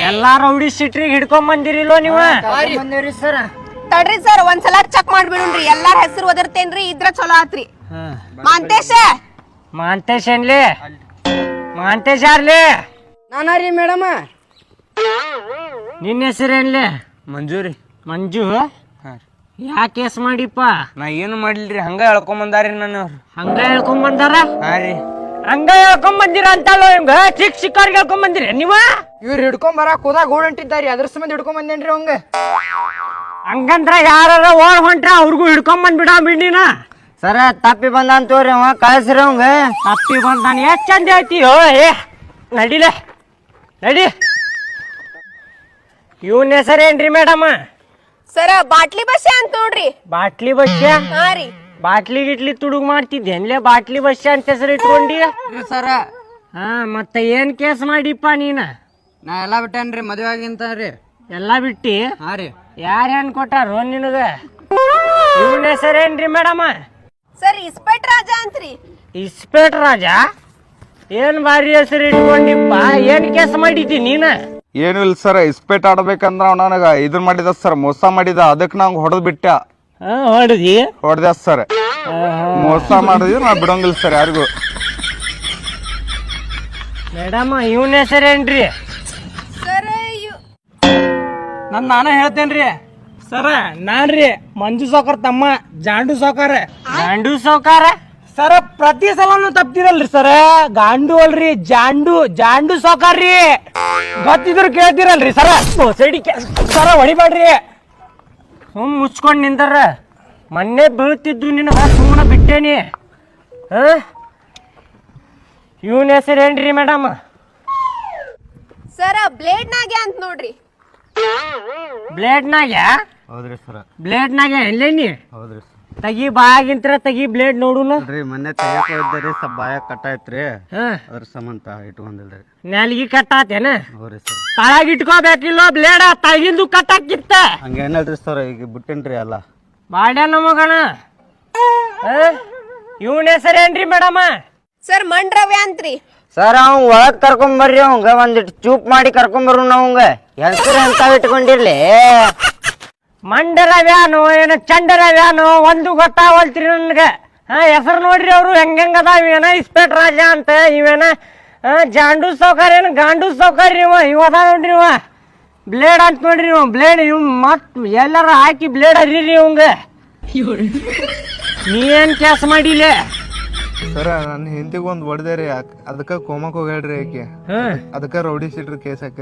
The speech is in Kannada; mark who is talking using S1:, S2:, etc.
S1: ಎಲ್ಲಾ ರೌಡಿ ಸಿಟ್ರಿಗೆ ಹಿಡ್ಕೊಂಡ್ ಬಂದಿರಿಲ್ಲೋ ನೀವ?
S2: ತಡ್ರಿ ಸರ್ ಒಂದ್ಸಲ ಚೆಕ್ ಮಾಡ್ಬಿಡ್ರಿ. ಎಲ್ಲಾರ ಹೆಸರು ಒದರ್ತೇನ್ರಿ, ಇದ್ರ ಚಲೋ ಆತ್ರಿ. ಮಾಂತೇಶ
S1: ಮಾಂತೇಶ್ ಏನ್ಲಿ? ಮಾಂತೇಶ್ ಯಾರ್ಲಿ?
S3: ನಾನಾರಿ ಮೇಡಮ್.
S1: ನಿನ್ನ ಹೆಸರೇನ್ಲಿ?
S4: ಮಂಜೂರಿ.
S1: ಮಂಜು? ಯಾ ಕೇಸ್ ಮಾಡಿಪ್ಪ?
S4: ನಾ ಏನು ಮಾಡ್ಲಿರಿ, ಹಂಗ ಹೇಳ್ಕೊಂಬಂದಾರಿ ನಾನು.
S1: ಹಂಗ ಹೇಳ್ಕೊಂಡ್ ಬಂದಾರ?
S4: ಹಾ ರೀ.
S1: ಹಂಗ ಹೇಳ್ಕೊಂಡ್ ಬಂದಿರ ಅಂತಲ್ಲ ಹಿಂಗ ಚಿಕ್ಕವ್ರಿಗೆ ಹೇಳ್ಕೊಂಡ್ ಬಂದಿರ ನೀವ?
S3: ಇವ್ರು ಹಿಡ್ಕೊಂಡ್ ಬರಾಕ್ ಹೋದಾಗ ಗೋಡ್ ಹೊಂಟಿದ್ದಾರಿ, ಅದ್ರ ಸಂಬಂಧ ಹಿಡ್ಕೊಂಡ್ ಬಂದೇನ್ರಿ ಅವಂಗ.
S1: ಹಂಗಂದ್ರ ಯಾರ ಓಡ್ ಹೊಂಟ್ರ ಅವ್ರಿಗೂ ಹಿಡ್ಕೊಂಡ್ ಬಂದ್ಬಿಡ ಬಿಡಿನ.
S3: ಸರ ತಪ್ಪಿ ಬಂದ ಅಂತವ್ರಿ ಅವ, ಕಳ್ಸ್ರಿ ಅವಂಗ.
S1: ತಪ್ಪಿ ಬಂದಾನ, ಎಷ್ಟ್ ಚಂದ ಹೇಳ್ತೀಯೋ. ಏ ನಡಿಲೆ ನಡಿ. ಇವನ್ ಹೆಸರೇನ್ರಿ ಮೇಡಮ್?
S2: ಸರ ಬಾಟ್ಲಿ ಬಸ್ಸೆ ಅಂತ ನೋಡ್ರಿ.
S1: ಬಾಟ್ಲಿ ಬಸ್ಯ?
S2: ಹಾ ರೀ.
S1: ಬಾಟ್ಲಿ ಗಿಟ್ಲಿ ತುಡುಗ್ ಮಾಡ್ತಿದ್ದೇನ್ಲೇ ಬಾಟ್ಲಿ ಬಸ್ಯ ಅಂತ ಹೆಸರು ಇಟ್ಕೊಂಡಿ?
S3: ಸರ
S1: ಹಾ ಮತ್ತೆ ಏನ್ ಕೇಸ್ ಮಾಡಿಪ್ಪ ನೀನ?
S3: ನಾ ಎಲ್ಲಾ ಬಿಟ್ಟೇನ್ರಿ, ಮದ್ವೆ ಆಗಿಂತಾನ್ರಿ.
S1: ಎಲ್ಲಾ ಬಿಟ್ಟಿ?
S3: ಹಾ ರೀ.
S1: ಯಾರೇನ್ ಕೊಟ್ಟಾರ ನಿನಗ? ಇವನ್ ಹೆಸರೇನ್ರಿ ಮೇಡಮ್?
S2: ಸರ್ ಇಸ್ಪೆಟ್ ರಾಜ ಅಂತ್ರಿ.
S1: ಇಸ್ಪೇಟ್ ರಾಜ? ಏನ್ ಬಾರಿ ಹೆಸರು ಇಟ್ಕೊಂಡಿಪ್ಪ. ಏನ್ ಕೇಸ್ ಮಾಡಿದ್ದಿ ನೀನ?
S5: ಏನು ಇಲ್ಲ ಸರ್, ಇಸ್ಪೇಟ್ ಆಡ್ಬೇಕಂದ್ರ ಅವ ನನಗ ಇದನ್ ಮಾಡಿದ ಸರ್, ಮೋಸ ಮಾಡಿದ. ಅದಕ್ಕೆ ನಂಗೆ ಹೊಡೆದ್ ಬಿಟ್ಟ.
S1: ಹೊಡೆದಿ?
S5: ಹೊಡೆದ ಸರ್. ಮೋಸ ಮಾಡಿದ್ವಿ, ನಾ ಬಿಡಂಗಿಲ್ಲ ಸರ್ ಯಾರಿಗೂ.
S1: ಮೇಡಮ್ ಇವನ್ ಹೆಸರೇನ್ರಿ?
S2: ಸರ್
S1: ನಾನೇ ಹೇಳ್ತೇನ್ರಿ. ಸರ ನಾನ್ರಿ ಮಂಜು ಸಾವ್ಕಾರ ತಮ್ಮ, ಜಾಂಡು ಸಾವ್ಕಾರ. ಜಾಂಡು ಸಾವ್ಕಾರ? ಸರ ಪ್ರತಿ ಸಲನು ತಪ್ತಿರಲ್ರಿ ಸರ. ಗಾಂಡು ಅಲ್ರಿ, ಜಾಂಡು. ಜಾಂಡು ಸಾವ್ಕಾರ್ರಿ. ಗೊತ್ತಿದ್ರು ಕೇಳ್ತಿರಲ್ರಿ ಸರ. ಸೈಡಿ ಸರ ಹೊಡಿಬೇಡ್ರಿ. ಮುಚ್ಕೊಂಡ್ ನಿಂತಾರ. ಮೊನ್ನೆ ಬೀಳ್ತಿದ್ದು ನಿನ್ನ ಸುಮ್ಮನೆ ಬಿಟ್ಟೇನಿ. ಇವನ್ ಹೆಸರೇನ್ರಿ ಮೇಡಮ್?
S2: ಸರ ಬ್ಲೇಡ್ ನಾಗೆ ಅಂತ ನೋಡ್ರಿ.
S1: ಬ್ಲೇಡ್ನಾಗ?
S5: ಹೌದ್ರಿ ಸರ್.
S1: ಬ್ಲೇಡ್ನಾಗ ಎಲ್ಲೇನಿ?
S5: ಹೌದ್ರಿ ಸರ್.
S1: ತಗಿ ಬಾಗಿಂತ್ರ ತಗಿ ಬ್ಲೇಡ್ ನೋಡುನ.
S5: ಮೊನ್ನೆ ತೆಗಿಯಕ ಇದ್ದರಿ, ಸ್ವಲ್ಪ ಬಾಯ ಕಟ್ಟಾಯ್ತ್ರಿ,
S1: ಹಾ
S5: ಅದ್ರ ಸಂಬಂಧ ಇಟ್ಕೊಂಡಿಲ್ರಿ.
S1: ನಾಲಿಗೆ ಕಟ್ಟಾತೇನ?
S5: ಹೌದ್ರಿ ಸರ್.
S1: ತಳಗ ಇಟ್ಕೋಬೇಕಿಲ್ಲೋ ಬ್ಲೇಡ, ತಗಿಂದು ಕಟ್ಟಾಕಿತ್ತ.
S5: ಹಂಗೇನಲ್ರಿ ಸರ್, ಈಗ ಬಿಟ್ಟೇನ್ರಿ ಎಲ್ಲ.
S1: ಬಾಡ್ಯ ನಮಗಣ. ಇವನ್ ಹೆಸರೇನ್ರಿ ಮೇಡಮ್?
S2: ಸರ್ ಮಂಡ್ರವ್ಯ ಅಂತ್ರಿ.
S3: ಸರ್ ಅವ್ ಒಳಗ್ ಕರ್ಕೊಂಡ್ ಬರ್ರಿ, ಅವಂಗ ಒಂದಿಟ್ಟು ಚೂಪ್ ಮಾಡಿ ಕರ್ಕೊಂಡ್ ಬರು. ಅವಂಗ ಹೆಸರು ಅಂತ ಇಟ್ಕೊಂಡಿರ್ಲಿ.
S1: ಮಂಡರವ್ಯಾನೋ ಏನೋ ಚಂಡರವ್ಯಾನೋ ಒಂದು ಗೊತ್ತಾವಲ್ತ್ರಿ ನನ್ಗ. ಹೆಸರು ನೋಡ್ರಿ ಅವ್ರು ಹೆಂಗದ. ಇವೇನ ಇಸ್ಪೇಟ್ ರಾಜ ಅಂತ, ಇವೇನ ಜಾಂಡು ಸಾವ್ಕಾರ, ಏನು ಗಾಂಡು ಸಾವ್ಕಾರ. ಇವ ಅದ ನೋಡ್ರಿ, ಇವ ಬ್ಲೇಡ್ ಅಂತ ನೋಡ್ರಿ. ಇವ ಬ್ಲೇಡ್. ಇವ್ ಮತ್ ಎಲ್ಲಾರ ಹಾಕಿ ಬ್ಲೇಡ್ ಹರಿರಿ ಇವಂಗ. ನೀ ಏನ್ ಕೇಸ್ ಮಾಡಿಲೆ?
S5: ಸರ ನನ್ನ ಹಿಂದಿಗೆ ಒಂದು ಹೊಡೆದೇರಿ, ಅದಕ್ಕೆ ಕೋಮಕ್ ಹೋಗ್ಯಾಡ್ರಿ ಆಕೆ. ಅದಕ್ಕೆ ರೌಡಿ ಸೀಟ್ರಿ ಕೇಸ್ ಹಾಕ್ಯಾರಿ.